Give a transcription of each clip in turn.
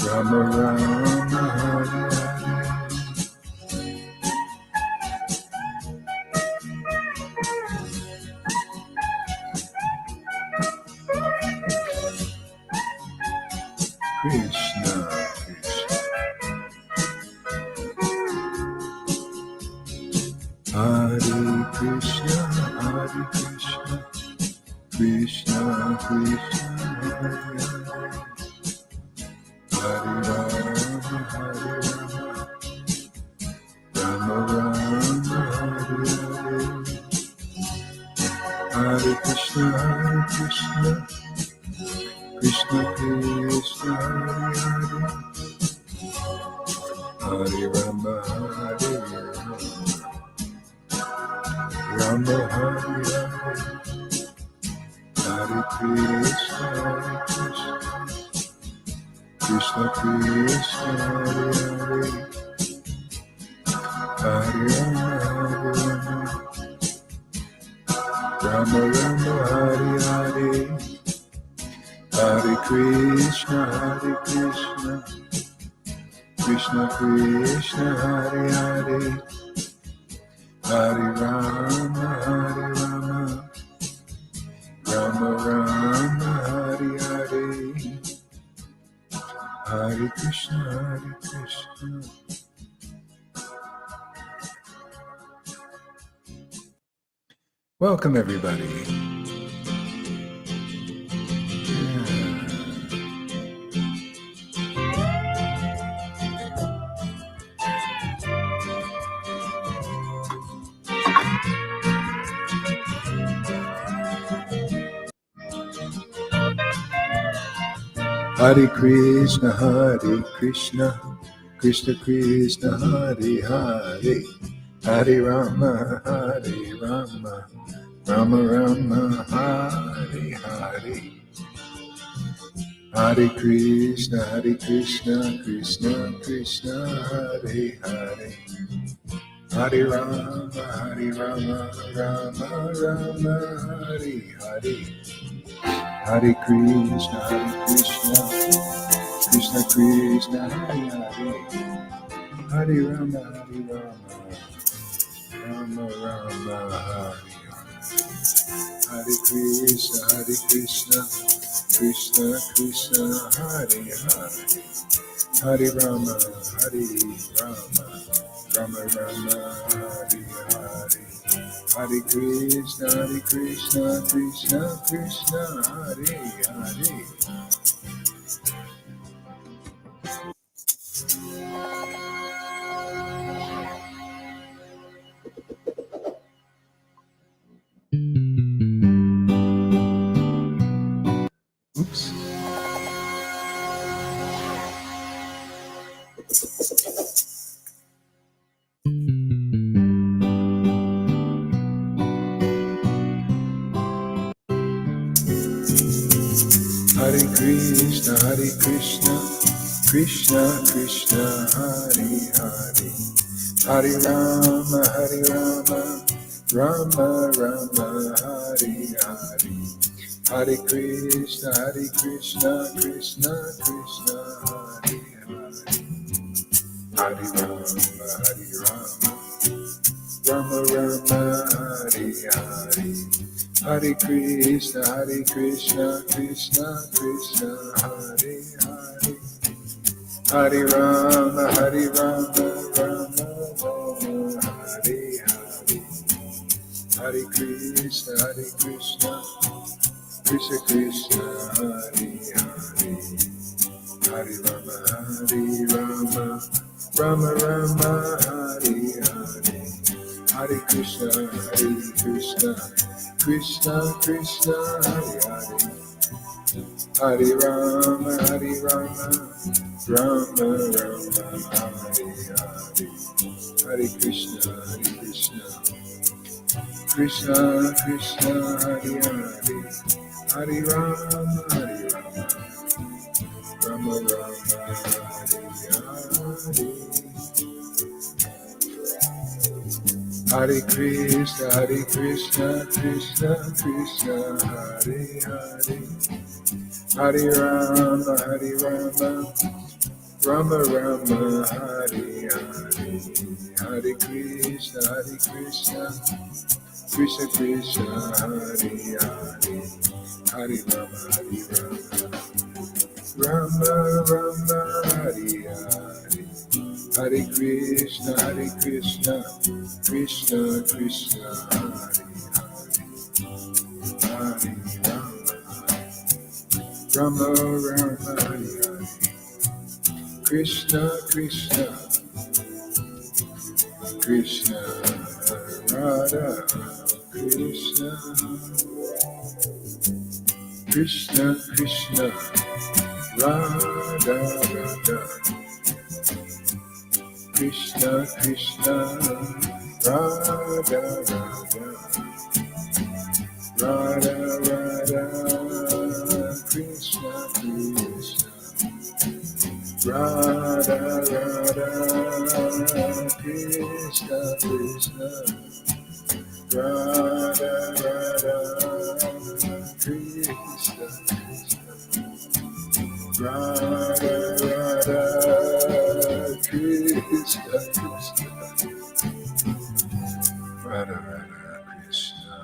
Rama Rama Hare Krishna, Krishna, Hare Krishna, Krishna Krishna, Hare Hare, Hare Rama, Rama Rama, Hare Krishna, Krishna Krishna, Hare Rama, Hare Rama, Hare Hare Krishna, Krishna Krishna, Hare Rama, Rama Rama, Hare Hare, Hare Krishna, Krishna Krishna, Hare Hare, Hare Rama, Rama Rama, Hare Hare, Hare Krishna, Welcome, everybody. Hare Krishna, Krishna Krishna, Hare Hare, Hare Rama, Rama Rama, Hare Hare, Hare Krishna, Krishna Krishna, Hare Hare, Hare Rama, Rama Rama, Hare Hare, Hare Krishna, Krishna Krishna, Hare Hare, Hare Rama, Rama Rama, Hare Hare Krishna, Krishna Krishna, Hare Hare, Hare Rama, Rama Rama, Hare Hare, Hare Krishna, Krishna Krishna, Hare Hare. Oops. Hare Krishna, Krishna Krishna, Hare Hare, Hare Rama, Rama Rama, Hare Hare, Hare Krishna, Krishna Krishna, Hare Hare, Hare Rama, Rama Rama, Hare Hare, Hare Krishna, Krishna Krishna, Hare Hare, Hare Rama, Rama Rama, Hare Hare, Hare Krishna, Krishna Krishna, Hare Hare, Hare Rama, Rama Rama, Hare Hare, Hare Krishna, Krishna Krishna, Hare Hare, Hare Rama, Rama Rama, Hare Hare, Hare Krishna, Krishna Krishna, Hare Hare, Hare Rama, Rama Rama, Hare Hare, Hare Krishna, Krishna Krishna, Hare Hare, Hare Rama, Rama Rama Hare Hare, Hare Krishna Krishna Krishna Hare Hare, Hare Rama Rama Rama Hare Hare, Hare Krishna Krishna Krishna Hare Hare, Hare Rama Rama Hare Hare, Krishna Krishna Radha Krishna Krishna Radha Radha Krishna Radha Radha Krishna Radha Krishna Radha Krishna Radha Krishna Radha Krishna.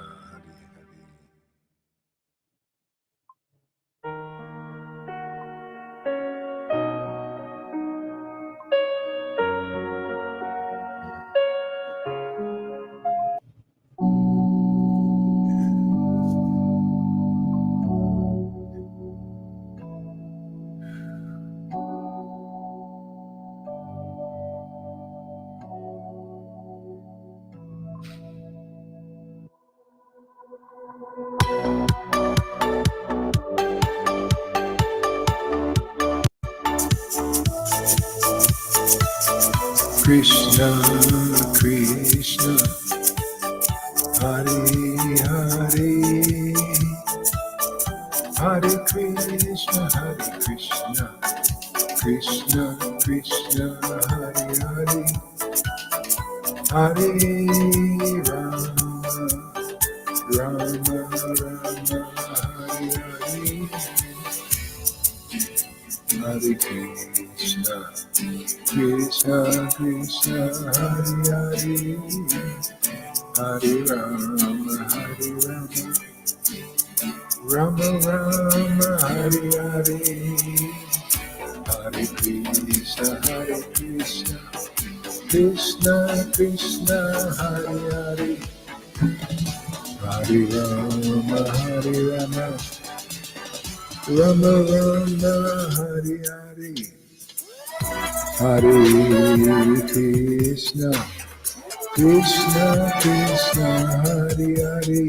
Krishna Krishna Hare Hare, Hare Krishna Krishna Krishna Hare Hare, Hare Rama Rama Rama Hare Hare, Hare Krishna Krishna Krishna Hare Hare, Hare Rama Rama Rama Hare Hare, Hare Krishna Krishna Krishna Hare Hare, Hare Rama Rama Rama Hare Hare, Hare Krishna Krishna Krishna Hare Hare,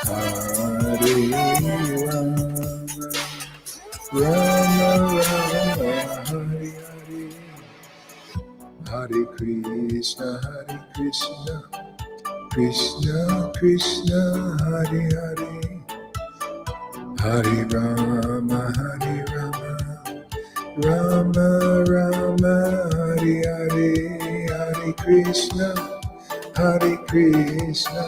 Hare Rama Rama Rama Hare Hare, Hare Krishna Krishna Krishna Hare Hare, Hare Rama Rama Rama Hare Hare, Hare Krishna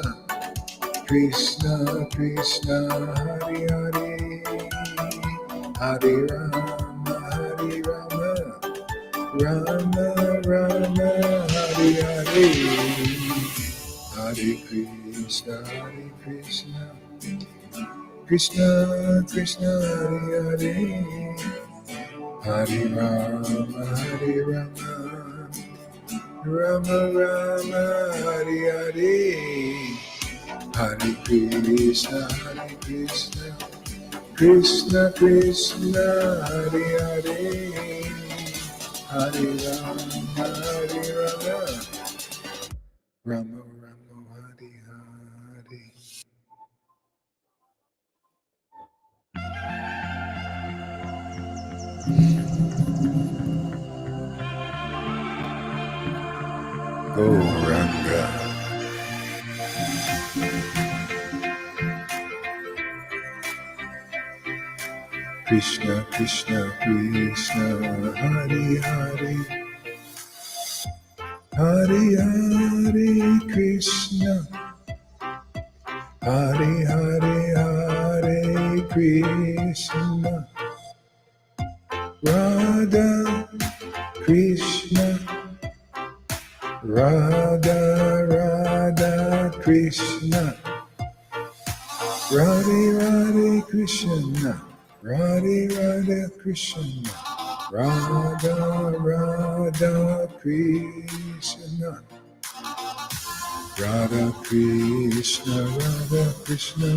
Krishna Krishna Hare Hare, Hare Rama Rama Rama Hare Hare, Hare Krishna Krishna Krishna Hare Hare, Hare Rama Rama Rama Hare Hare, Hare Krishna Krishna Krishna Hare Hare, Hare Rama Rama Rama Hare Hare. Gauranga. Krishna Krishna Krishna Hare Hare, Hare Hare Krishna, Hare Hare Hare Krishna, Radha Krishna, Radha Radha Krishna, Radhe Radhe Krishna, Radhe Radhe Krishna, Radha Radha Krishna, Radha Krishna, Radha Krishna,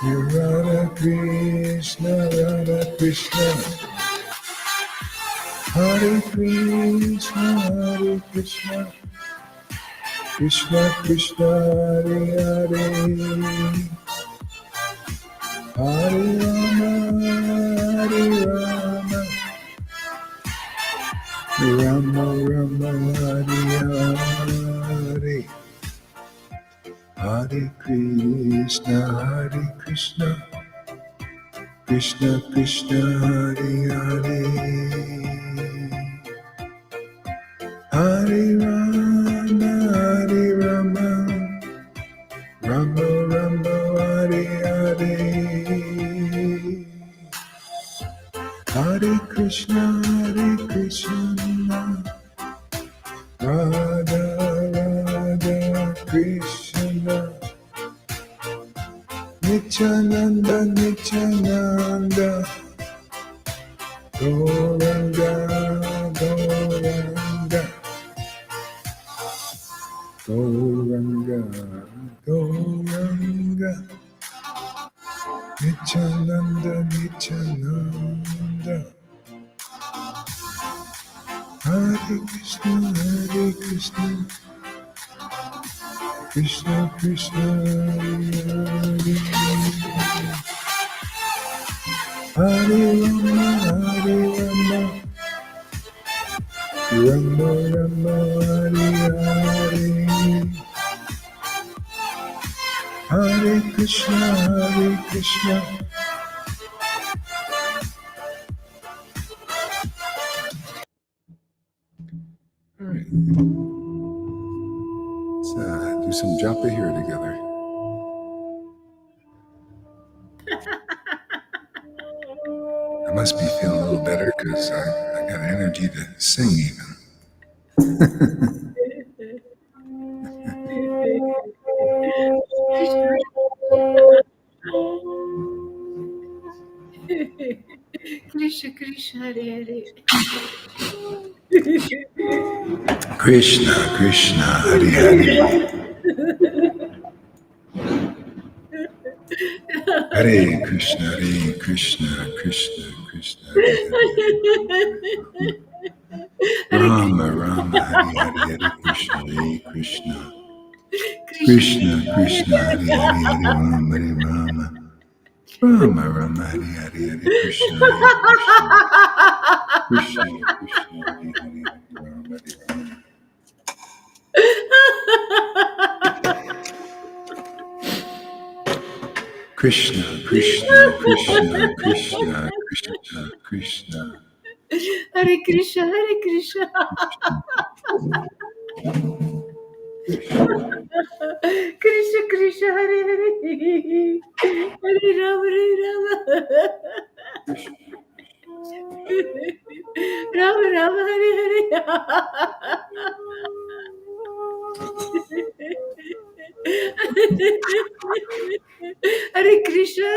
Radha Krishna, Radha Krishna, Hare Krishna, Hare Krishna, Krishna Krishna, Hare Hare, Hare Rama, Hare Rama, Rama Rama, Hare Hare, Hare Krishna, Hare Krishna, Krishna Krishna, Hare Hare, Hare Rama, Hare Rama, Rama Rama, Hare Hare, Hare Krishna, Radha Radha Krishna, Nityananda Nityananda, Gauranga Gauranga, Gauranga Gauranga, Nityananda Nityananda, Hare Krishna, Krishna Krishna, Hare Rama, Hare Rama, Rama Rama, Hare Hare, Hare Krishna, Hare Krishna. All right. Let's do some japa here together. I must be feeling a little better because I got energy to sing even. Krishna Krishna, Hare Hare. Krishna Krishna, Hare Hare, Hare Krishna, Krishna Krishna, Hare Hare, Rama Rama, Hare Hare, Hare Krishna, Krishna Krishna, Hare Hare, Hare Rama, Hare Rama, Rama Rama, Hare Hare, Hare Krishna, Krishna Krishna, Hare Hare, Hare Rama, Hare Rama. Krishna Krishna Krishna Krishna Krishna Krishna, Hare Krishna, Hare Krishna. Krishna Krishna, Hare Hare, Hare Rama, Rama Rama, Hare Hare. Hare Krishna.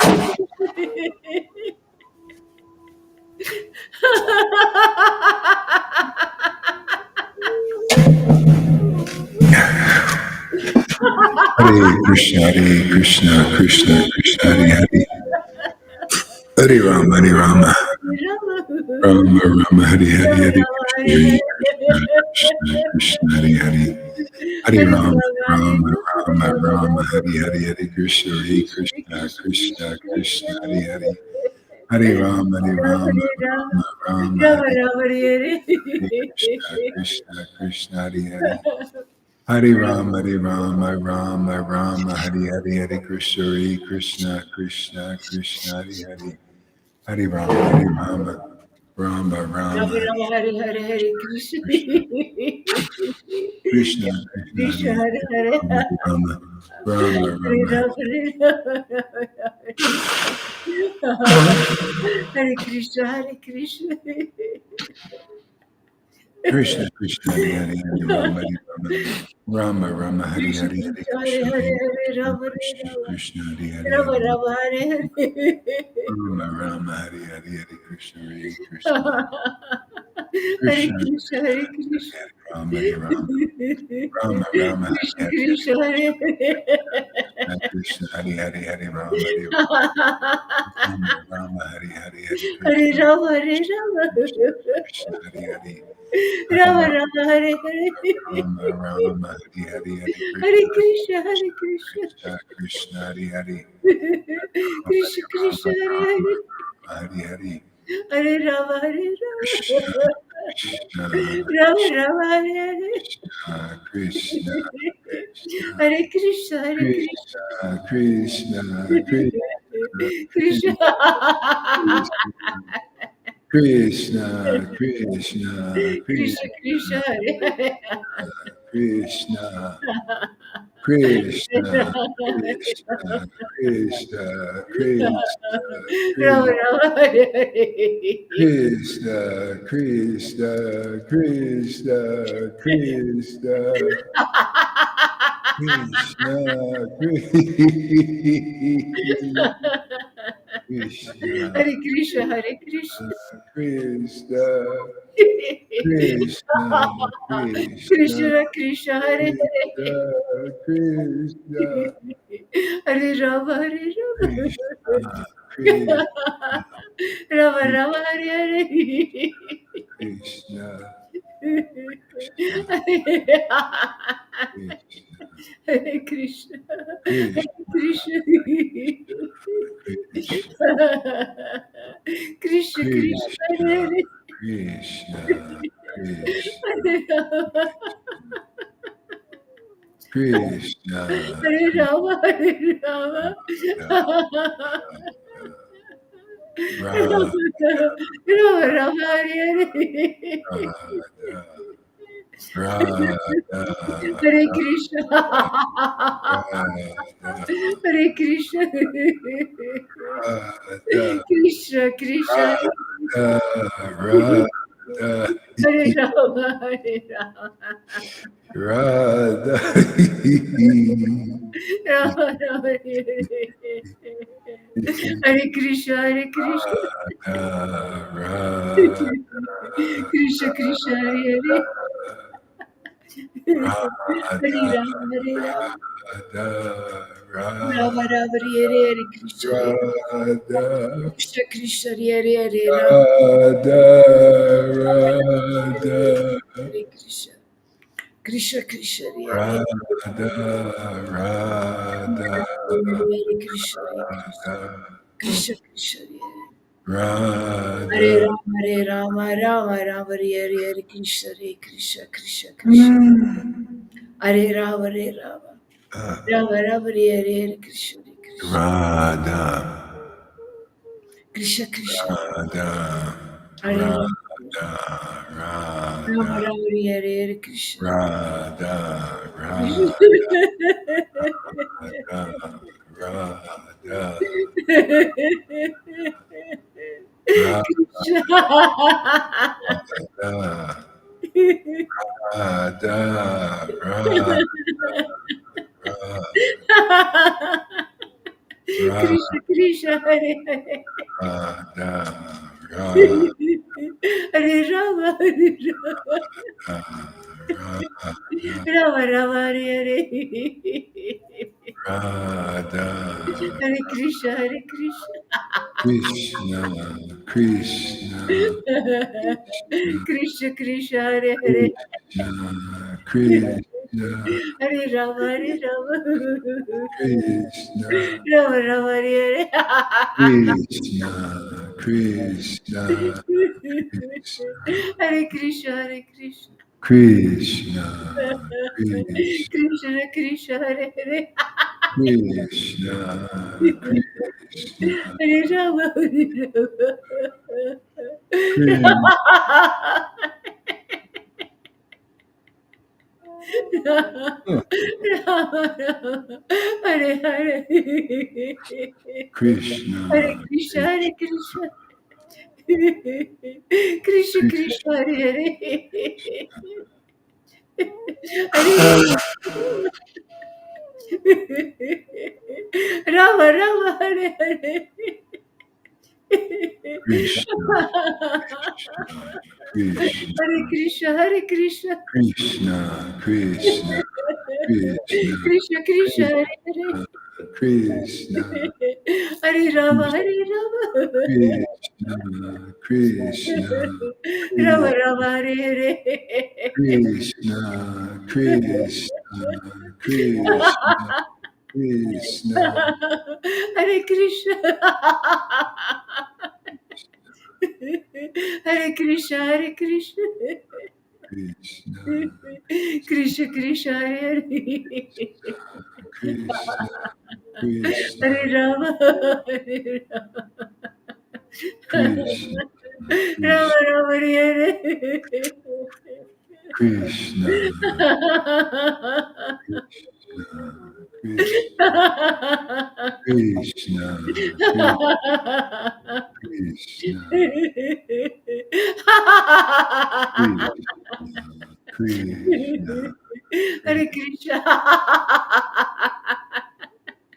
Hare Krishna, Krishna Krishna, Hare Hare, Hare Rama, Rama Rama, Hare Hare, Hare Krishna, Krishna Hare Hare, Hare Rama, Rama, Hare Hare, Hare Krishna, Krishna Hare Hare, Hare Rama, Rama, Hare Krishna, Krishna Hare Hare, Hare Rama, Rama, Hare Hare, Hare Krishna, Krishna Hare Hare, Hare Rama, Rama Rama Rama Rama Hare Hare Hare Krishna. Krishna Krishna Krishna Krishna Hare Hare Hare. Rama Rama Hare Rama Rama Hare Rama. Hare Krishna Hare Krishna. Krishna Krishna Hare Hare Hare Rama Hare Rama Rama Rama Hare Krishna Hare Hare Krishna Hare Krishna Hare Hare Hare Rama Hare Krishna Rama. Krishna Hare Hare Rama Hare Rama Hare Hare. Rama Rama Hare Hare Hare Krishna Hare Krishna Hare Krishna Krishna Hare Krishna. Rama Hare Rama Rama Rama Krishna Hare Hare Krishna Hare Hare Krishna Hare Hare Hare Rama Hare Rama Rama Hare Hare Hare Hare Krishna Rama Hare Rama. Krishna Hare Hare Rama Hare Rama Hare Hare. Rama Rama Hare Hare Hare Hare Krishna Krishna Hare Krishna. Krishna Krishna Hare Hare Krishna Krishna Hare Hare. Hare Hare Hare Rama Hare Krishna Rama. Krishna Rama Rama Hare Hare. Krishna Hare Krishna Hare Krishna. Krishna Krishna Krishna. Krishna Krishna Krishna Krishna Hare Hare. Krishna Krishna Krishna Krishna Krishna Rama Rama Hare Hare. Krishna Krishna Krishna Krishna Krishna Krishna Hare Krishna Hare Krishna. Krishna Krishna Krishna Krishna Krishna Hare Hare. Krishna Hare Rama Hare Rama. Krishna Rama Rama Hare Hare. Krishna Hare Krishna. Hare Krishna. Krishna Krishna Hare Hare. Krishna Hare Rama. Krishna Hare Rama Hare Rama. Rama Rama Hare Hare. Hare Krishna. Hare Krishna. Krishna Krishna. Hare Rama Hare Rama. Radha Rama Rama Hare Hare. Hare Krishna Hare Krishna. Krishna Krishna Hare Hare. Hare Rama Hare Rama. Rama Rama Hare Hare. Hare Krishna. Krishna Krishna Hare Hare. Hare Rama. Hare Krishna. Krishna Krishna Hare Hare. Hare Krishna. Hare Krishna. Krishna Krishna Hare Hare. Hare Rama Hare Rama Rama Rama Hare Hare. Hare Krishna Hare Krishna Krishna Krishna. Hare Rama Hare Rama. Rama Rama Hare Hare. Hare Krishna Hare Krishna. Radha Krishna Krishna. Radha Hare Rama. Radha Rama Rama Hare Hare. Hare Krishna. Radha Krishna Krishna Hare Hare. Hare Rama Hare Rama. Rama Rama Hare Hare. Hare Krishna Hare Krishna. Krishna Krishna Krishna Krishna Hare Hare. Krishna Hare Rama Hare Rama. Krishna Rama Rama Hare Hare. Krishna Krishna Hare Krishna Hare Krishna. Krishna Krishna Krishna Hare Hare. Krishna Krishna Hare Rama Hare Rama. Hare Hare. Krishna, Hare Krishna, Hare Krishna. Krishna Krishna, Hare Hare. Hare Rama Rama, Hare Hare. Krishna, Krishna, Hare Krishna, Hare Krishna. Krishna, Krishna, Krishna, Krishna Krishna, Hare Hare. Krishna, Hare Rama, Hare Rama. Krishna, Krishna, Rama Rama, Hare Hare. Krishna, Krishna, Krishna, Krishna, Hare Krishna. Hare Krishna, Hare Krishna. Krishna, Krishna Krishna, Hare Hare. Krishna, Krishna, Hare Rama, Hare Rama. Krishna, Rama Rama, Hare Hare. Krishna, Krishna, Krishna, Krishna, Krishna, Hare Krishna.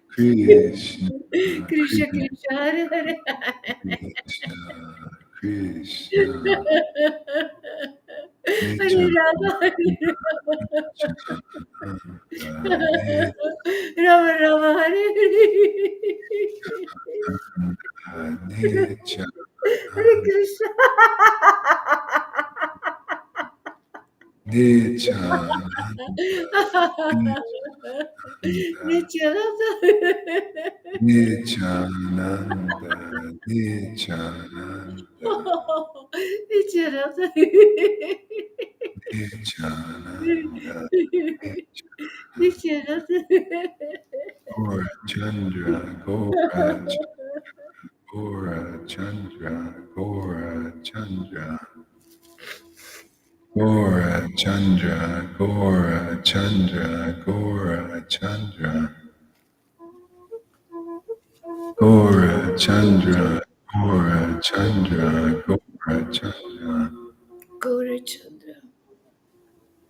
Krishna, Krishna Krishna, Hare Hare. Krishna, Hare Rama, Hare Rama, Rama Rama, Hare Nature, Hare Krishna. Nityananda. Nityananda, Nityananda, Nityananda. Nityananda, Nityananda. Gora Chandra, Gora Chandra, Gora Chandra, Gora Chandra, Gora Chandra, Gora Chandra, Gora Chandra, Gora Chandra, Gora Chandra. Gaura Chandra.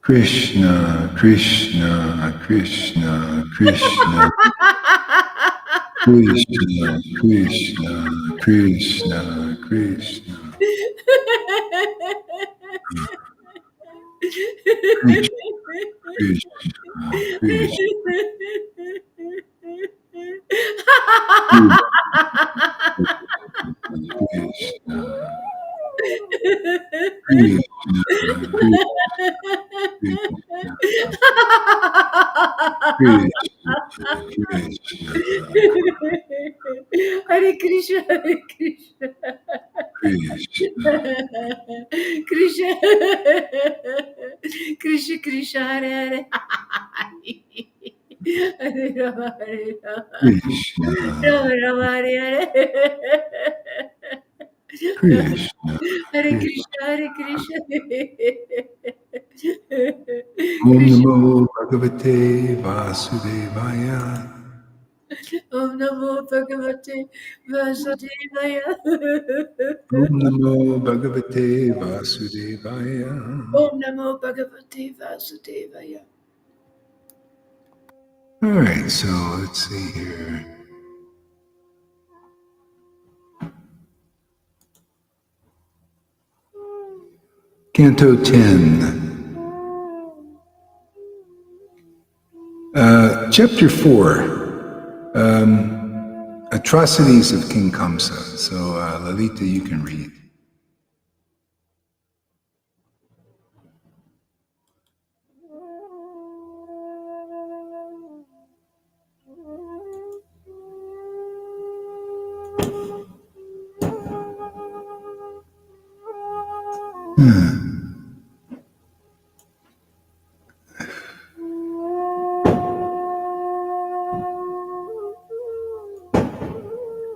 Krishna, Krishna, Krishna, Krishna, Krishna, Krishna, Krishna, Krishna, Krishna, Krishna, Krishna, Hare Krishna, Hare Krishna. Krishna, Krishna, Krishna, Krishna, Hare Hare. Hare Rama, Hare Rama. Krishna, Rama Rama, Hare Hare. Krishna, Hare Krishna, Hare Krishna. Om Krishna. Namo Bhagavate Vasudevaya. Om Namo Bhagavate Vasudevaya. Om Namo Bhagavate Vasudevaya. Om Namo Bhagavate Vasudevaya. All right, so let's see here. Canto 10. Chapter 4. Atrocities of King Kamsa. So, Lalita, you can read.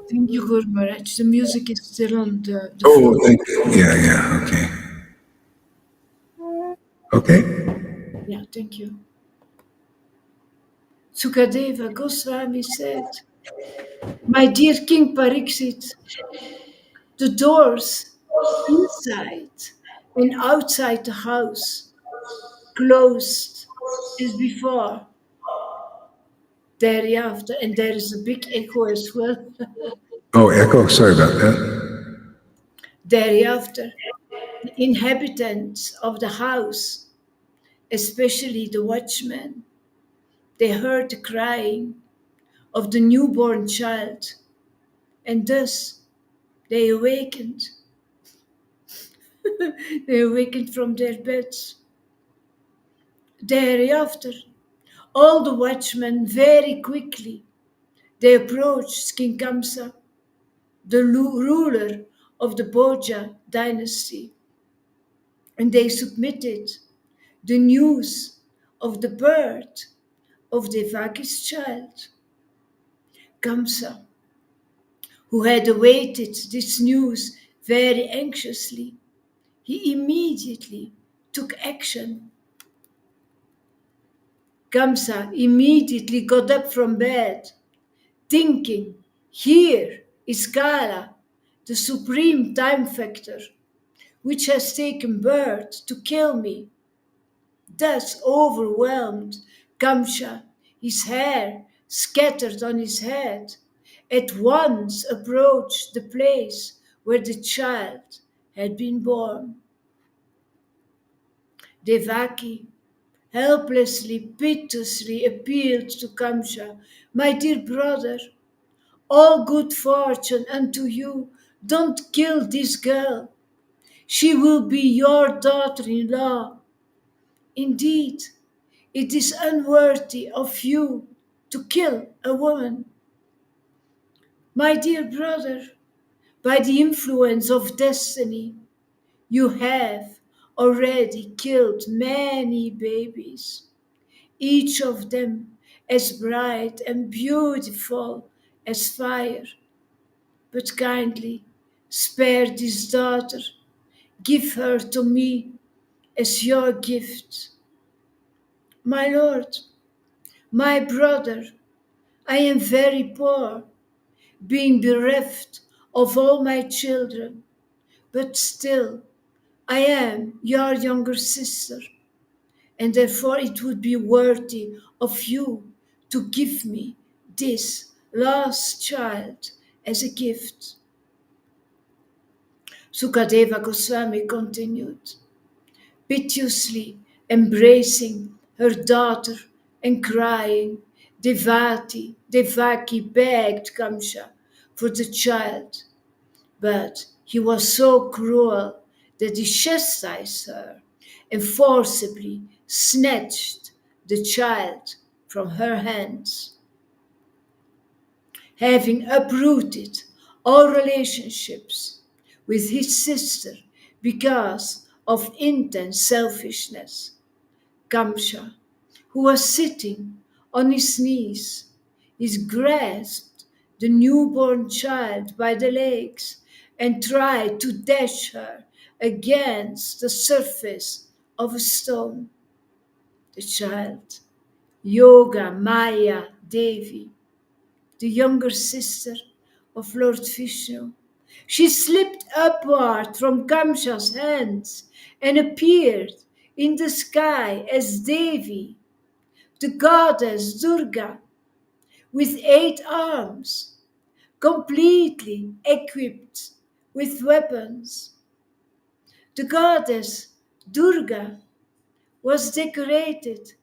Thank you, Guru Maharaj. much. The music is still on the Oh, floor. thank you. Yeah, yeah. Okay. Okay. Yeah, thank you. Sukadeva Goswami said, "My dear King Pariksit, the doors inside and outside the house closed as before. Thereafter, and there is a big echo as well. Oh, echo. Sorry about that. Thereafter, the inhabitants of the house, especially the watchmen, they heard the crying of the newborn child, and thus they awakened. They awakened from their beds. Thereafter, all the watchmen very quickly they approached King Kamsa, the ruler of the Bhoja dynasty, and they submitted the news of the birth of Devaki's child. Kamsa, who had awaited this news very anxiously, he immediately took action. Kamsa immediately got up from bed, thinking, here is Kala, the supreme time factor, which has taken birth to kill me. Thus overwhelmed, Kamsa, his hair scattered on his head, at once approached the place where the child had been born. Devaki helplessly, piteously appealed to Kamsa, my dear brother, all good fortune unto you. Don't kill this girl. She will be your daughter-in-law. Indeed, it is unworthy of you to kill a woman. My dear brother, by the influence of destiny, you have already killed many babies, each of them as bright and beautiful as fire. But kindly spare this daughter, give her to me as your gift. My lord, my brother, I am very poor, being bereft of all my children, but still I am your younger sister, and therefore it would be worthy of you to give me this last child as a gift. Sukadeva Goswami continued, piteously embracing her daughter and crying, Devaki begged Kamsa for the child, but he was so cruel that he chastised her and forcibly snatched the child from her hands. Having uprooted all relationships with his sister because of intense selfishness, Kamsa, who was sitting on his knees, he grasped the newborn child by the legs and tried to dash her against the surface of a stone. The child, Yoga Maya Devi, the younger sister of Lord Vishnu. She slipped upward from Kamsa's hands and appeared in the sky as Devi, the goddess Durga, with 8 arms, completely equipped with weapons. The goddess Durga was decorated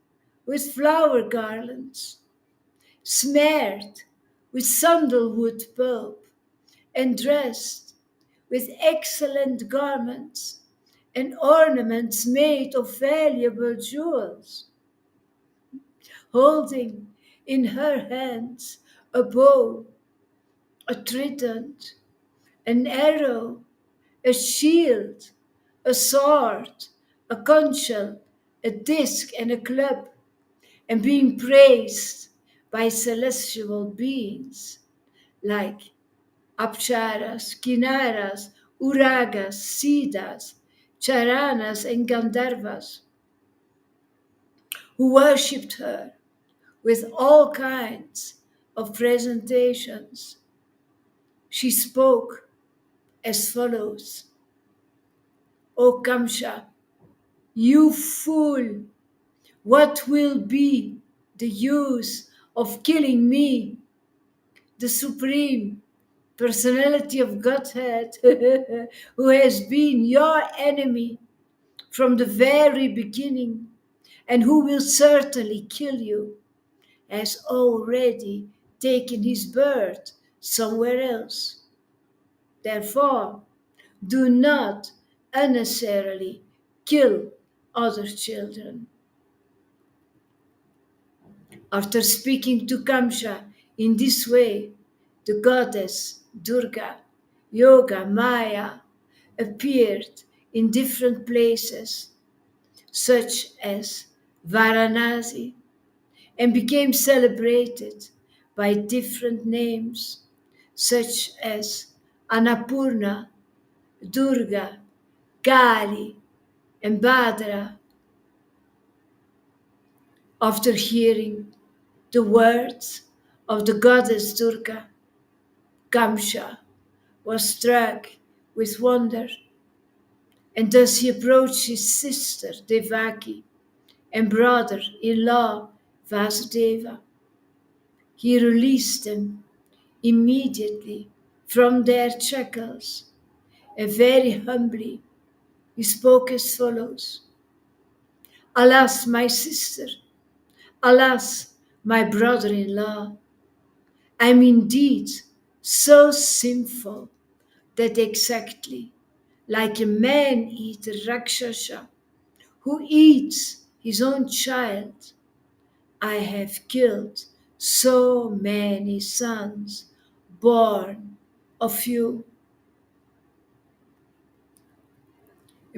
with flower garlands, smeared with sandalwood pulp, and dressed with excellent garments and ornaments made of valuable jewels, holding in her hands a bow, a trident, an arrow, a shield, a sword, a conch shell, a disc, and a club, and being praised by celestial beings like Apsaras, Kinaras, Uragas, Siddhas, Charanas, and Gandharvas, who worshipped her with all kinds of presentations. She spoke as follows: O Kamsha, you fool, what will be the use of killing me, the Supreme Personality of Godhead, who has been your enemy from the very beginning and who will certainly kill you, has already taken his birth somewhere else. Therefore, do not unnecessarily kill other children. After speaking to Kamsa in this way, the goddess Durga, Yoga Maya, appeared in different places, such as Varanasi, and became celebrated by different names, such as Annapurna, Durga, Kali, and Bhadra. After hearing the words of the goddess Durga, Kamsa was struck with wonder, and thus he approached his sister Devaki and brother-in-law Vasudeva. He released them immediately from their shackles, and very humbly he spoke as follows: Alas, my sister, alas, my brother-in-law, I am indeed so sinful that exactly like a man-eater Rakshasa who eats his own child, I have killed so many sons born of you.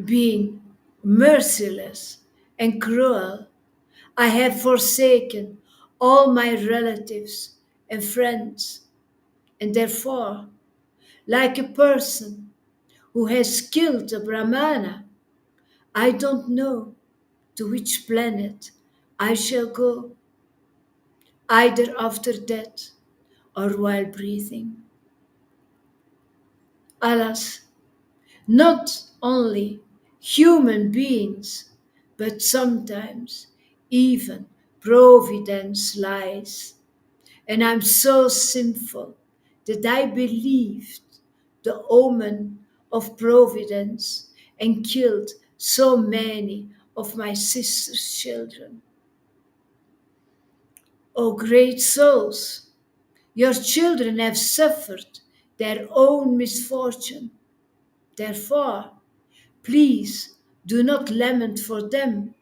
Being merciless and cruel, I have forsaken all my relatives and friends, and therefore, like a person who has killed a Brahmana, I don't know to which planet I shall go, either after death or while breathing. Alas, not only human beings, but sometimes even Providence lies. And I'm so sinful that I believed the omen of Providence and killed so many of my sister's children. O great souls, your children have suffered their own misfortune. Therefore, please do not lament for them.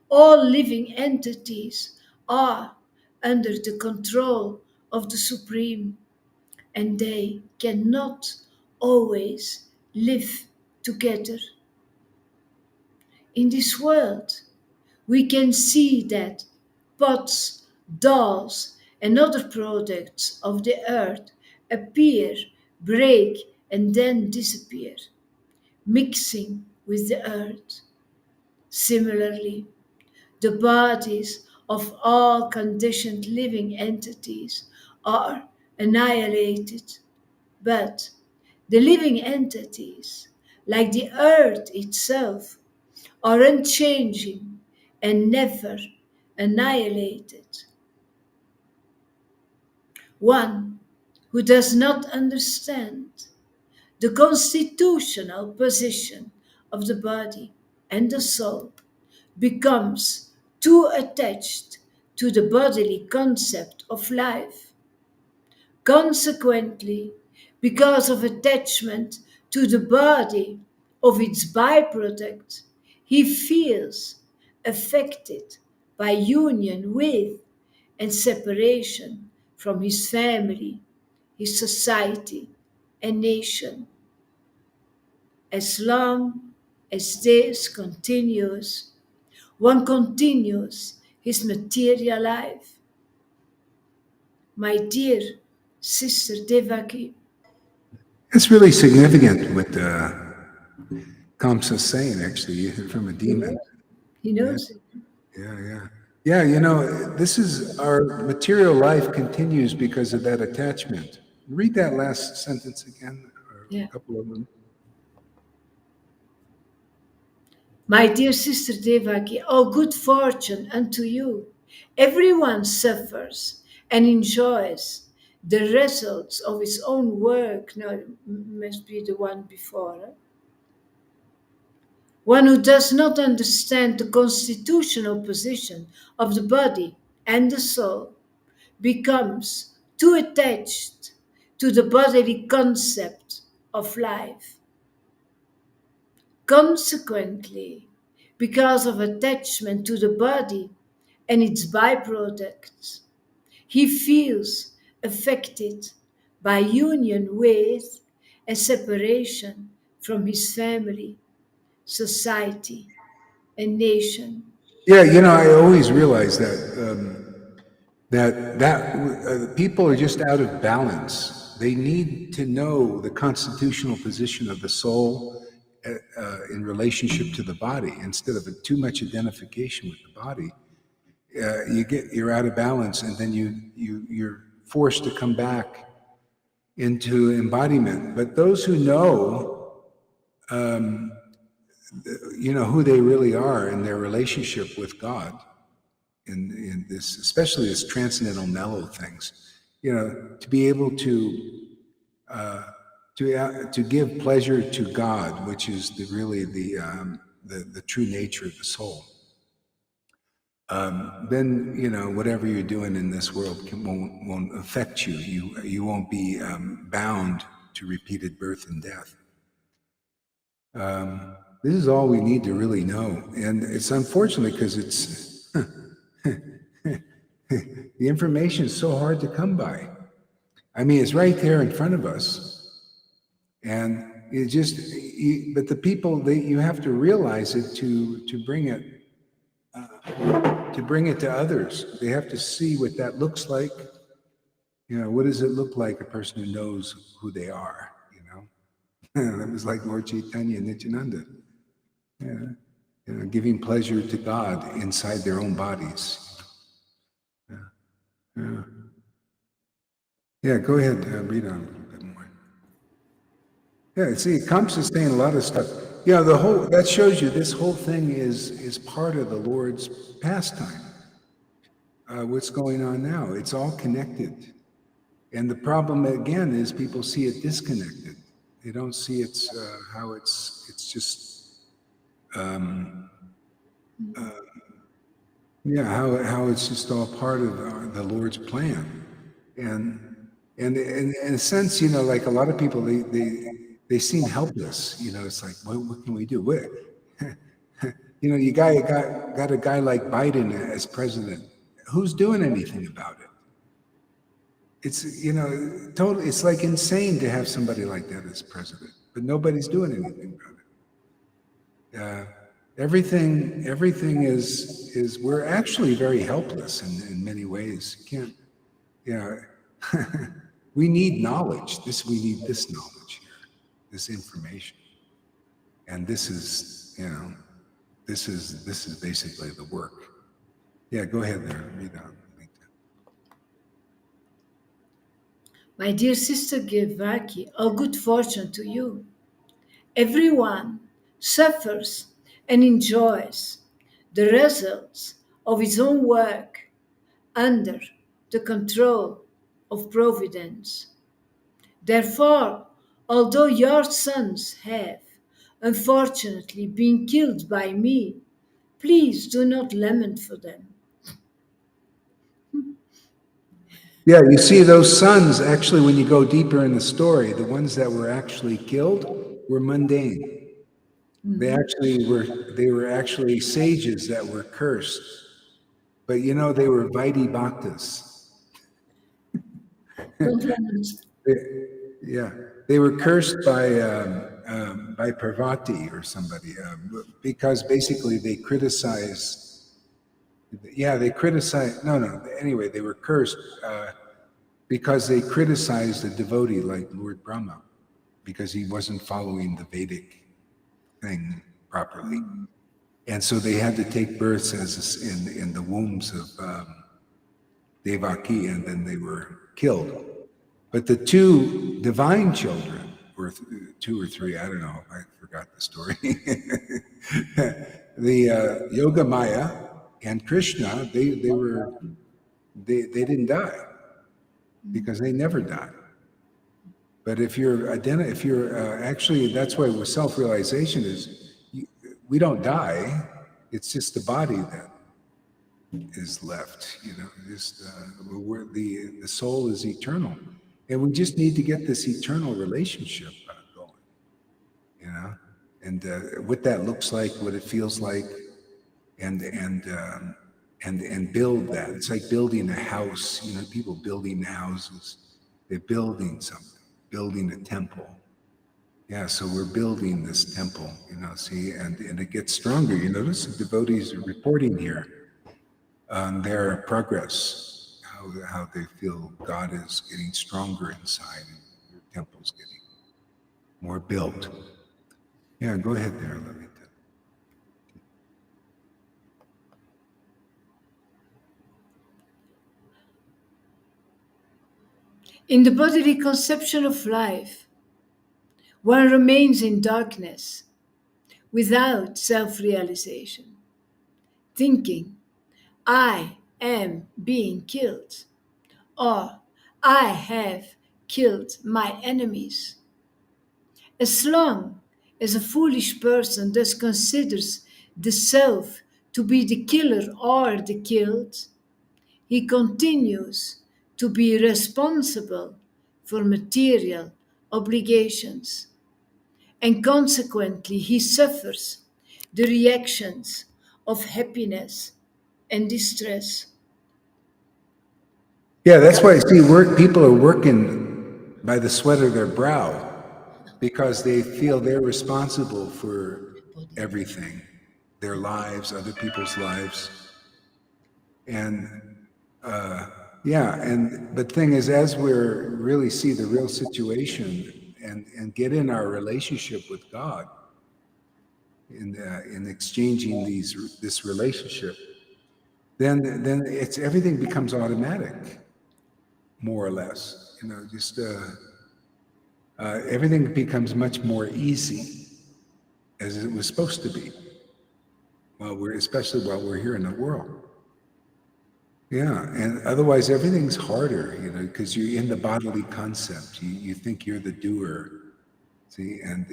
All living entities are under the control of the Supreme, and they cannot always live together. In this world, we can see that pots, dolls, and other products of the earth appear, break, and then disappear, mixing with the earth. Similarly, the bodies of all conditioned living entities are annihilated, but the living entities, like the earth itself, are unchanging and never annihilated. One who does not understand the constitutional position of the body and the soul becomes too attached to the bodily concept of life. Consequently, because of attachment to the body of its byproduct, he feels affected by union with and separation from his family, his society, and nation. As long as this continues, one continues his material life. My dear sister Devaki, It's really significant what Kamsa's saying, actually, from a demon. He knows it. Yeah, you know, this is our material life continues because of that attachment. Read that last sentence again, or a couple of them. My dear sister Devaki, all good fortune unto you. Everyone suffers and enjoys the results of his own work. No, it must be the one before. Huh? One who does not understand the constitutional position of the body and the soul becomes too attached to the bodily concept of life. Consequently, because of attachment to the body and its byproducts, he feels affected by union with and separation from his family, society, and nation. Yeah, you know, I always realize that people are just out of balance. They need to know the constitutional position of the soul in relationship to the body instead of too much identification with the body. You're out of balance, and then you're forced to come back into embodiment. But those who know, you know, who they really are in their relationship with God, in this, especially this transcendental mellow things, you know, to be able to give pleasure to God, which is really the true nature of the soul. Then, you know, whatever you're doing in this world won't affect you. You won't be bound to repeated birth and death. This is all we need to really know, and it's unfortunate because it's the information is so hard to come by. I mean, it's right there in front of us, and it just. But the people, you have to realize it to bring it. To bring it to others. They have to see what that looks like. You know, what does it look like, a person who knows who they are, you know? That was like Lord Chaitanya and Nityananda. Yeah. You know, giving pleasure to God inside their own bodies. Yeah, go ahead, read on a little bit more. Yeah, see, Kamsa is saying a lot of stuff. You know, that shows you this whole thing is part of the Lord's pastime. What's going on now? It's all connected. And the problem again is people see it disconnected. They don't see how it's just how it's just all part of the Lord's plan. And in a sense, you know, like a lot of people, they seem helpless. You know, it's like, what can we do? You know, you got a guy like Biden as president. Who's doing anything about it? It's, you know, totally. It's like insane to have somebody like that as president, but nobody's doing anything about it. Everything is. We're actually very helpless in many ways. You can't. You know, we need knowledge. We need this knowledge here, this information, and this is, you know, this is basically the work. Yeah, go ahead there. Read on. My dear sister Devaki, all good fortune to you. Everyone suffers and enjoys the results of his own work under the control of providence. Therefore, although your sons have unfortunately been killed by me, please do not lament for them. Yeah, you see those sons, actually, when you go deeper in the story, the ones that were actually killed were mundane. They were actually sages that were cursed. But you know, they were Vaidhi Bhaktas. Yeah, they were cursed by Parvati or somebody because basically they criticized. Yeah, they criticized. No. Anyway, they were cursed because they criticized a devotee like Lord Brahma. because he wasn't following the Vedic thing properly. And so they had to take births in the wombs of Devaki, and then they were killed. But the two divine children, or two or three, I don't know, I forgot the story. The Yoga Maya and Krishna, they didn't die because they never die. But if you're actually, that's why self-realization is, we don't die. It's just the body that is left. Just the soul is eternal, and we just need to get this eternal relationship going. And what that looks like, what it feels like, and build that. It's like building a house. People building houses. They're building something. Building a temple. Yeah, so we're building this temple, see, and it gets stronger. You notice the devotees are reporting here on their progress, how they feel God is getting stronger inside and your temple's getting more built. Yeah, go ahead there, let me. In the bodily conception of life, one remains in darkness without self-realization, thinking, I am being killed, or I have killed my enemies. As long as a foolish person thus considers the self to be the killer or the killed, he continues to be responsible for material obligations, and consequently he suffers the reactions of happiness and distress. Yeah, that's why people are working by the sweat of their brow because they feel they're responsible for everything, their lives, other people's lives. And but the thing is, as we really see the real situation and get in our relationship with God, in exchanging this relationship, then everything becomes automatic, more or less. Just everything becomes much more easy, as it was supposed to be. Especially while we're here in the world. Yeah, and otherwise everything's harder, because you're in the bodily concept. You think you're the doer, see, and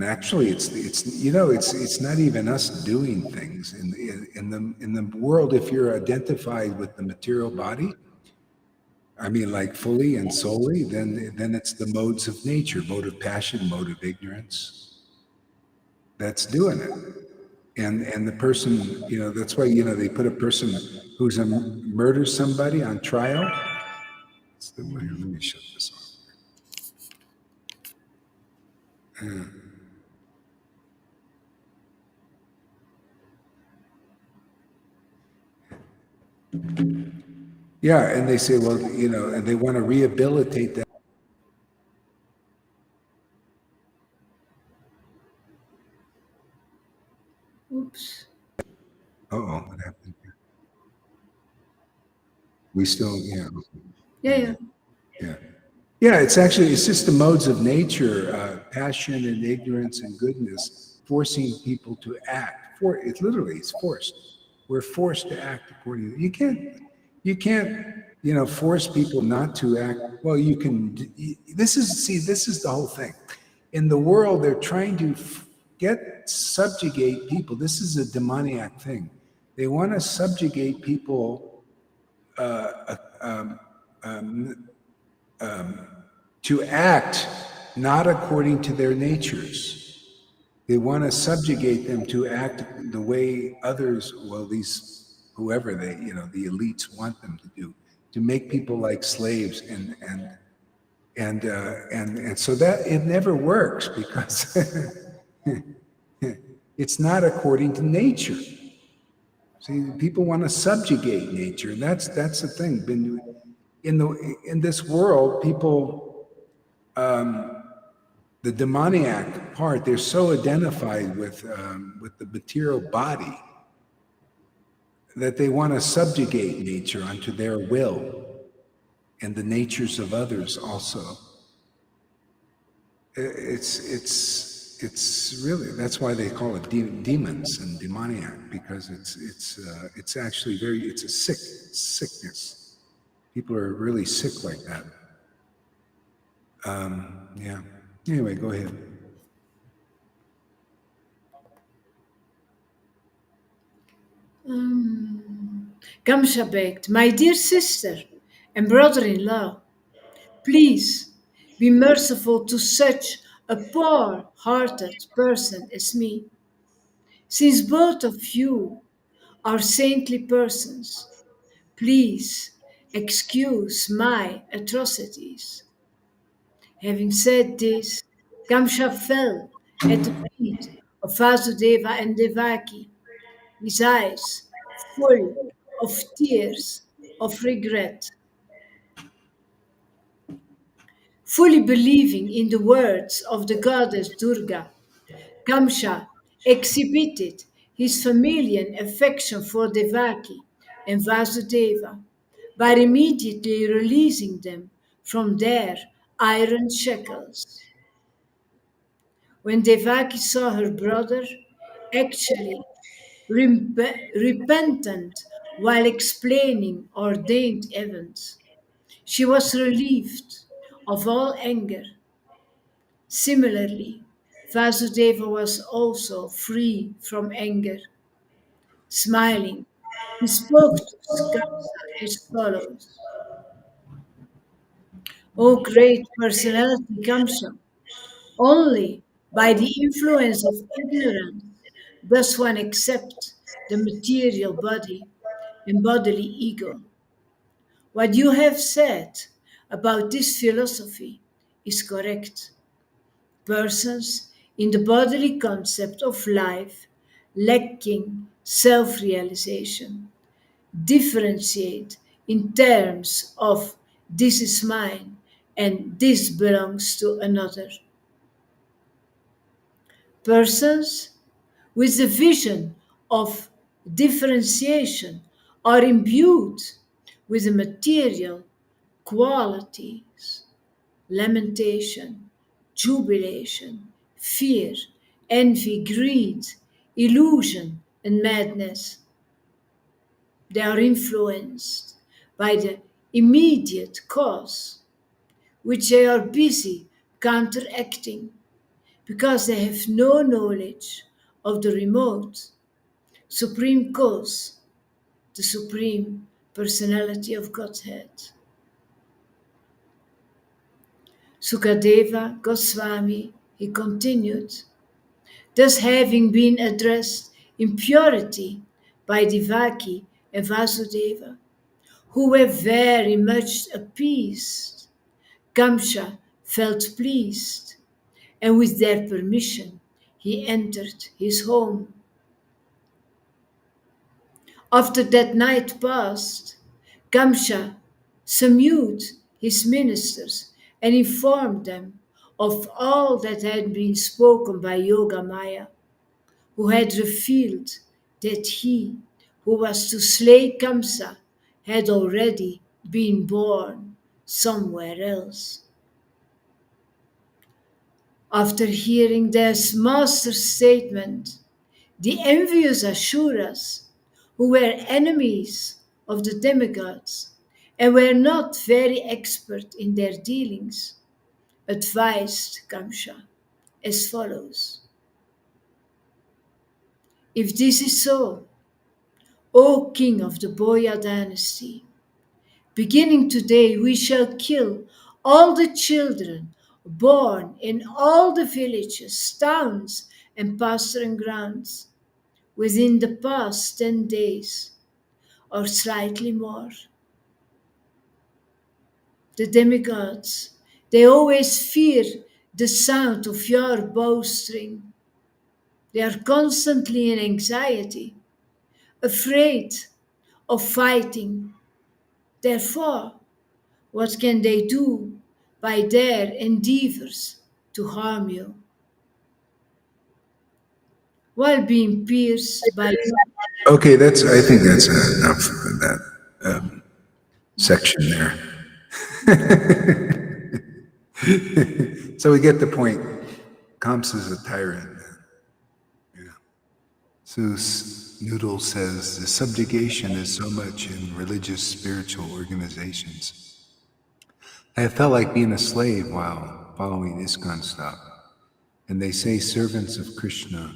actually it's not even us doing things in the world. If you're identified with the material body, I mean, like fully and solely, then it's the modes of nature, mode of passion, mode of ignorance, that's doing it. And the person, that's why, they put a person who's murders somebody on trial. Let me shut this off. Yeah, and they say, well, and they want to rehabilitate that. Oops. Uh-oh, what happened here? We still, Yeah. Yeah, it's just the modes of nature, passion and ignorance and goodness, forcing people to act. It's forced. We're forced to act accordingly. You can't, force people not to act. Well, you can. This is the whole thing. In the world, they're trying to subjugate people. This is a demoniac thing. They want to subjugate people to act not according to their natures. They want to subjugate them to act the way others, whoever the elites want them to do, to make people like slaves, and so that it never works because it's not according to nature. See, people want to subjugate nature, and that's the thing. In this world, people the demoniac part, they're so identified with the material body that they want to subjugate nature unto their will and the natures of others also. It's really, that's why they call it demons and demoniac, because it's actually it's a sickness. People are really sick like that. Yeah. Anyway, go ahead. Gamsha begged, my dear sister and brother-in-law, please be merciful to such a poor-hearted person as me. Since both of you are saintly persons, please excuse my atrocities. Having said this, Gamsha fell at the feet of Vasudeva and Devaki, his eyes full of tears of regret. Fully believing in the words of the goddess Durga, Gamsha exhibited his familial affection for Devaki and Vasudeva by immediately releasing them from their iron shackles. When Devaki saw her brother actually repentant while explaining ordained events, she was relieved of all anger. Similarly, Vasudeva was also free from anger. Smiling, he spoke to Kamsa as follows: O great personality Kamsa, only by the influence of ignorance does one accept the material body and bodily ego. What you have said about this philosophy is correct. Persons in the bodily concept of life lacking self realization differentiate in terms of this is mine and this belongs to another. Persons with the vision of differentiation are imbued with the material qualities: lamentation, jubilation, fear, envy, greed, illusion, and madness. They are influenced by the immediate cause, which they are busy counteracting because they have no knowledge of the remote, supreme cause, the supreme personality of Godhead. Sukadeva Goswami, he continued, thus having been addressed in purity by Devaki and Vasudeva, who were very much appeased, Kamsa felt pleased, and with their permission, he entered his home. After that night passed, Kamsa summoned his ministers and informed them of all that had been spoken by Yoga Maya, who had revealed that he who was to slay Kamsa had already been born somewhere else. After hearing their master's statement, the envious Asuras, who were enemies of the demigods and were not very expert in their dealings, advised Kamsa as follows: if this is so, O king of the Boya dynasty, beginning today we shall kill all the children born in all the villages, towns, and pasturing grounds within the past 10 days, or slightly more. The demigods, they always fear the sound of your bowstring. They are constantly in anxiety, afraid of fighting. Therefore, what can they do by their endeavors to harm you, while being pierced by Okay, I think that's enough of that section there. So we get the point. Kamsa is a tyrant. Seuss Noodle says the subjugation is so much in religious spiritual organizations. I felt like being a slave while following ISKCON stuff. And they say servants of Krishna,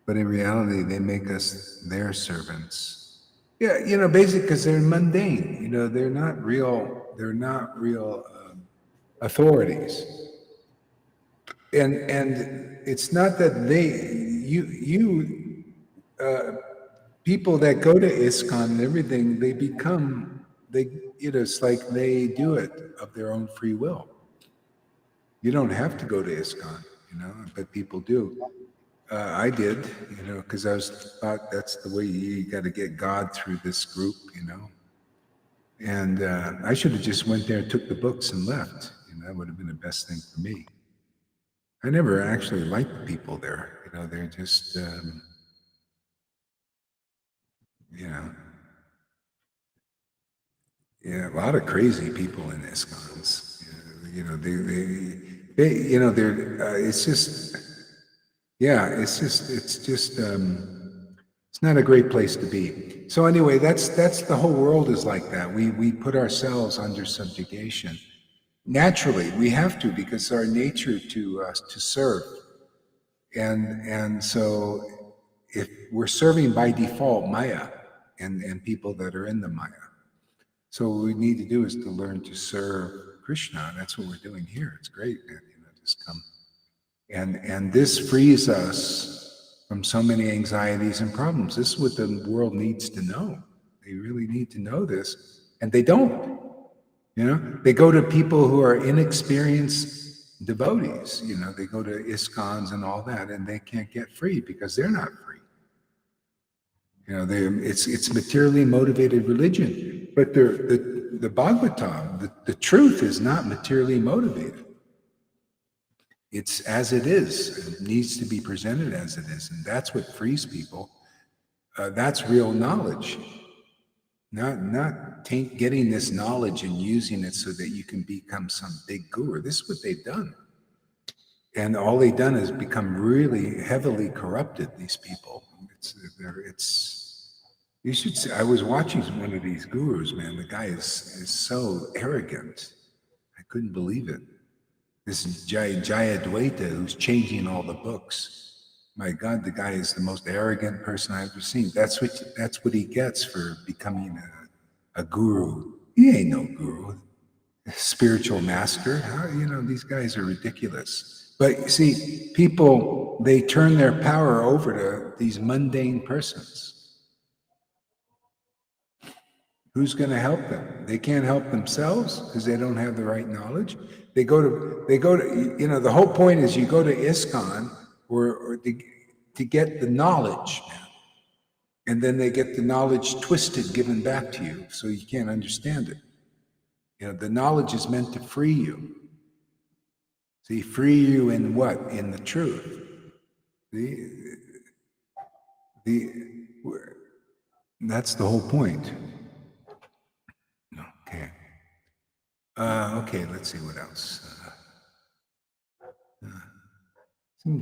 but in reality they make us their servants. Yeah, basically because they're mundane. They're not real. Authorities. And it's not that people that go to ISKCON and everything, it's like they do it of their own free will. You don't have to go to ISKCON, but people do. I did, because I thought that's the way you got to get God through this group, And I should have just went there, took the books, and left. That would have been the best thing for me. I never actually liked the people there. They're just, a lot of crazy people in ISKCONs. It's not a great place to be. So anyway, that's the whole world is like that. We put ourselves under subjugation. Naturally, we have to, because our nature to serve. And so if we're serving by default Maya and people that are in the Maya. So what we need to do is to learn to serve Krishna. And that's what we're doing here. It's great, man. Just come. And this frees us from so many anxieties and problems. This is what the world needs to know. They really need to know this. And they don't. They go to people who are inexperienced devotees. They go to ISKCONs and all that, and they can't get free because they're not free. It's materially motivated religion, but the Bhagavatam, the truth is not materially motivated. It's as it is. It needs to be presented as it is, and that's what frees people. That's real knowledge. Not getting this knowledge and using it so that you can become some big guru. This is what they've done. And all they've done is become really heavily corrupted, these people. You should see, I was watching one of these gurus, man. The guy is so arrogant. I couldn't believe it. This is Jayadvaita, who's changing all the books. My God, the guy is the most arrogant person I've ever seen. That's what he gets for becoming a guru. He ain't no guru. A spiritual master. These guys are ridiculous. But you see, people, they turn their power over to these mundane persons. Who's going to help them? They can't help themselves because they don't have the right knowledge. They go to, the whole point is you go to ISKCON or to get the knowledge, and then they get the knowledge twisted, given back to you, so you can't understand it. The knowledge is meant to free you. See, free you in what? In the truth. That's the whole point. Okay. Okay, let's see what else.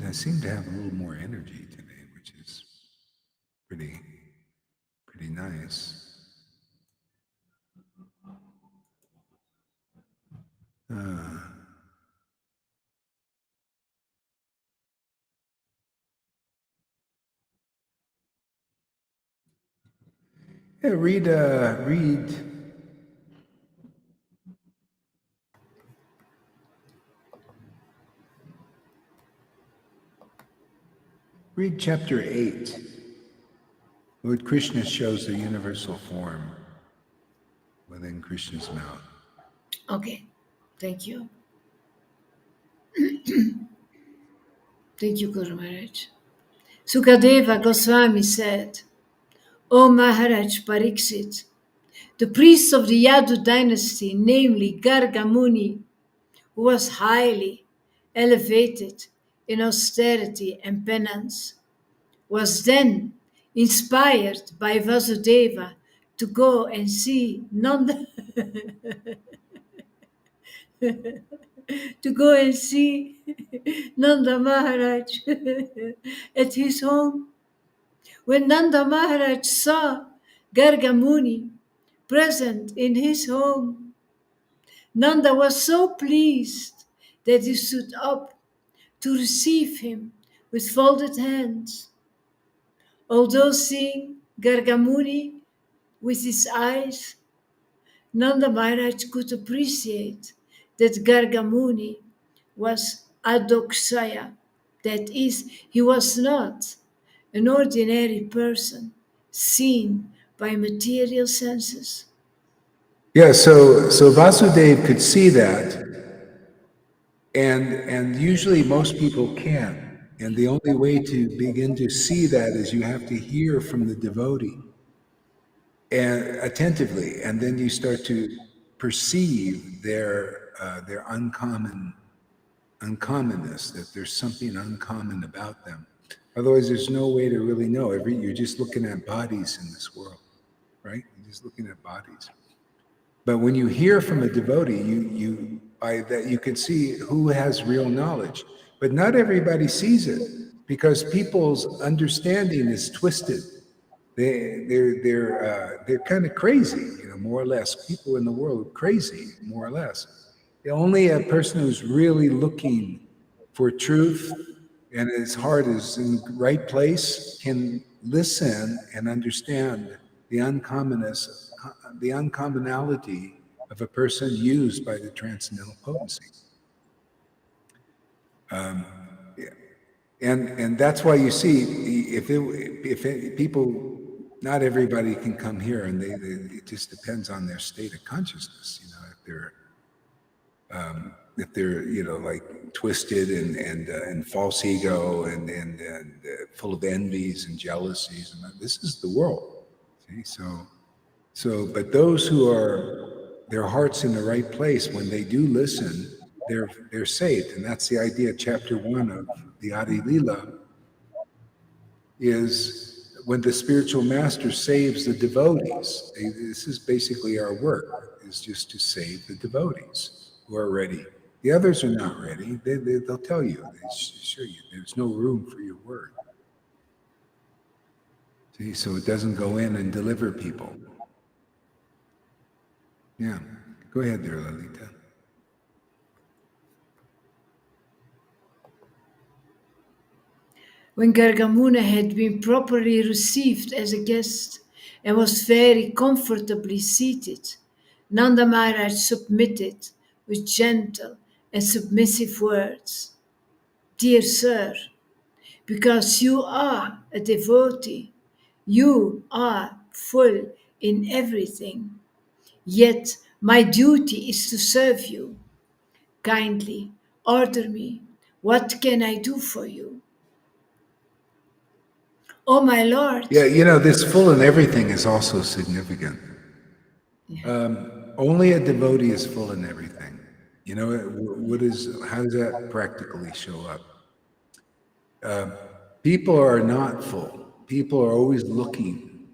I seem to have a little more energy today, which is pretty nice. Yeah, read chapter 8. Lord Krishna shows the universal form within Krishna's mouth. Okay, thank you. Thank you, Guru Maharaj. Sukadeva Goswami said, O Maharaj Pariksit, the priests of the Yadu dynasty, namely Garga Muni, who was highly elevated in austerity and penance, was then inspired by Vasudeva to go and see Nanda to go and see Nanda Maharaj at his home. When Nanda Maharaj saw Garga Muni present in his home, Nanda was so pleased that he stood up to receive him with folded hands. Although seeing Garga Muni with his eyes, Nanda Maharaj could appreciate that Garga Muni was adokshaya, that is, he was not an ordinary person seen by material senses. Yeah, so Vasudev could see that, and usually most people can't. And the only way to begin to see that is you have to hear from the devotee and attentively, and then you start to perceive their uncommonness, that there's something uncommon about them. Otherwise, there's no way to really know. You're just looking at bodies in this world, right? You're just looking at bodies. But when you hear from a devotee, you by that you can see who has real knowledge. But not everybody sees it because people's understanding is twisted. They're kind of crazy, more or less. People in the world are crazy, more or less. Only a person who's really looking for truth and his heart is in the right place can listen and understand the uncommonality of a person used by the transcendental potency. And that's why you see, if people, not everybody can come here, and it just depends on their state of consciousness. If they're like twisted and false ego and full of envies and jealousies, and this is the world. See, but those who are their hearts in the right place, when they do listen, they're saved, and that's the idea. Chapter 1 of the Adi Lila is when the spiritual master saves the devotees. This is basically our work, is just to save the devotees who are ready. The others are not ready. They'll tell you, they assure you, there's no room for your word. See, so it doesn't go in and deliver people. Yeah, go ahead there, Lalita. When Garga Muni had been properly received as a guest and was very comfortably seated, Nanda Maharaj submitted with gentle and submissive words. Dear sir, because you are a devotee, you are full in everything. Yet my duty is to serve you. Kindly order me. What can I do for you? Oh, my Lord. Yeah, this full in everything is also significant. Only a devotee is full in everything. How does that practically show up? People are not full. People are always looking.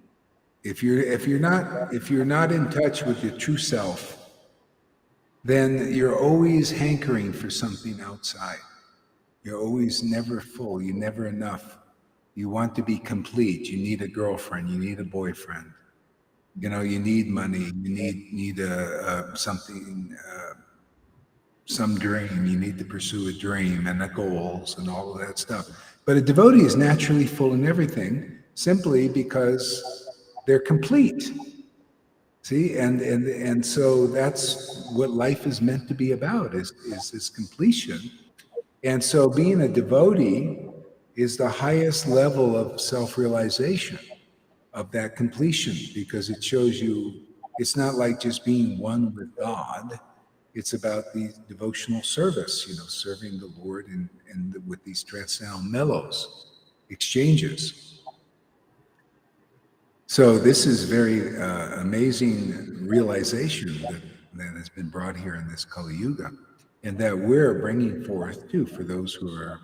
If you're not in touch with your true self, then you're always hankering for something outside. You're always never full. You're never enough. You want to be complete. You need a girlfriend. You need a boyfriend. You need money. You need something, some dream. You need to pursue a dream and the goals and all of that stuff. But a devotee is naturally full in everything, simply because they're complete. See, and so that's what life is meant to be about, is this completion. And so being a devotee is the highest level of self-realization of that completion, because it shows you it's not like just being one with God. It's about the devotional service, serving the Lord and with these transcendental mellows, exchanges. So this is very amazing realization that has been brought here in this Kali Yuga. and that we're bringing forth too for those who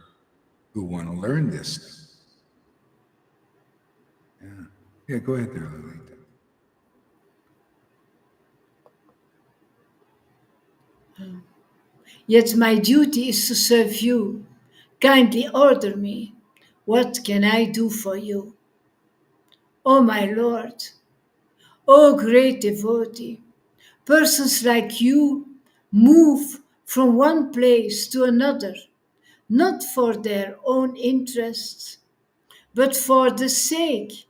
want to learn this. Yeah, go ahead there, Lolita. Yet my duty is to serve you. Kindly order me. What can I do for you? O my Lord, O great devotee, persons like you move from one place to another, not for their own interests, but for the sake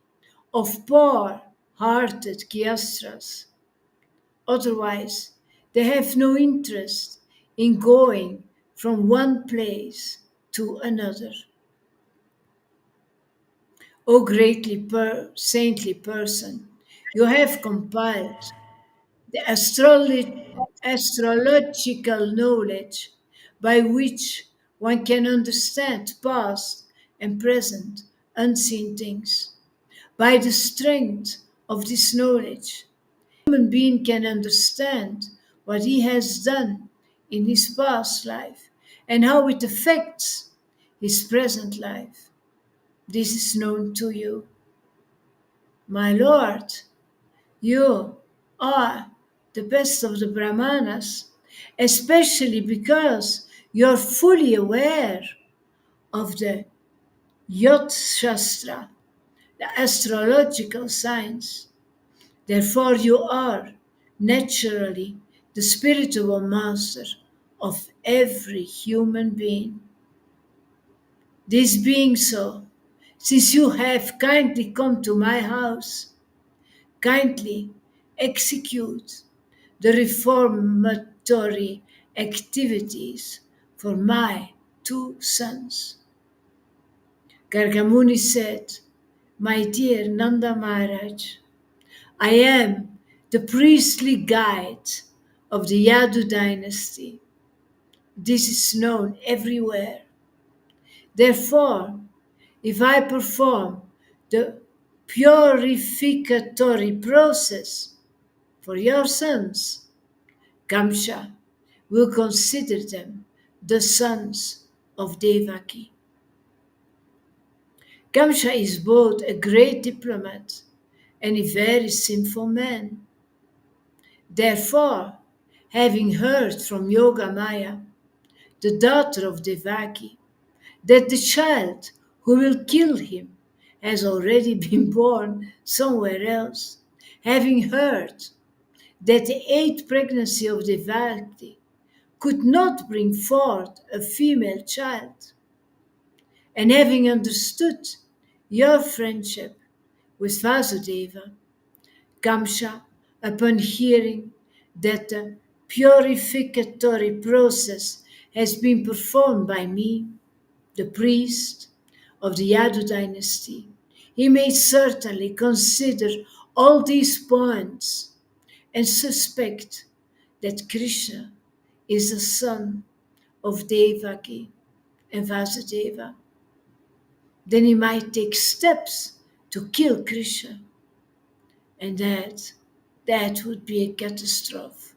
of poor-hearted Kyastras. Otherwise, they have no interest in going from one place to another. O greatly saintly person, you have compiled the astrological knowledge by which one can understand past and present unseen things. By the strength of this knowledge, a human being can understand what he has done in his past life and how it affects his present life. This is known to you. My Lord, you are the best of the Brahmanas, especially because you're fully aware of the Yot Shastra, the astrological science. Therefore, you are naturally the spiritual master of every human being. This being so, since you have kindly come to my house, kindly execute the reformatory activities for my 2 sons. Gargamuni said, My dear Nanda Maharaj, I am the priestly guide of the Yadu dynasty. This is known everywhere. Therefore, if I perform the purificatory process for your sons, Kamsha will consider them the sons of Devaki. Kamsha is both a great diplomat and a very sinful man. Therefore, having heard from Yoga Maya, the daughter of Devaki, that the child who will kill him has already been born somewhere else, having heard that the 8th pregnancy of Devaki could not bring forth a female child, and having understood your friendship with Vasudeva, Kamsha, upon hearing that the purificatory process has been performed by me, the priest of the Yadu dynasty, he may certainly consider all these points and suspect that Krishna is the son of Devaki and Vasudeva. Then he might take steps to kill Krishna, and that would be a catastrophe.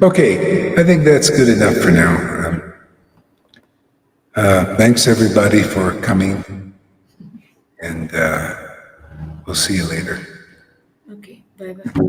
Okay, I think that's good enough for now. Thanks everybody for coming, and we'll see you later. Okay, bye-bye.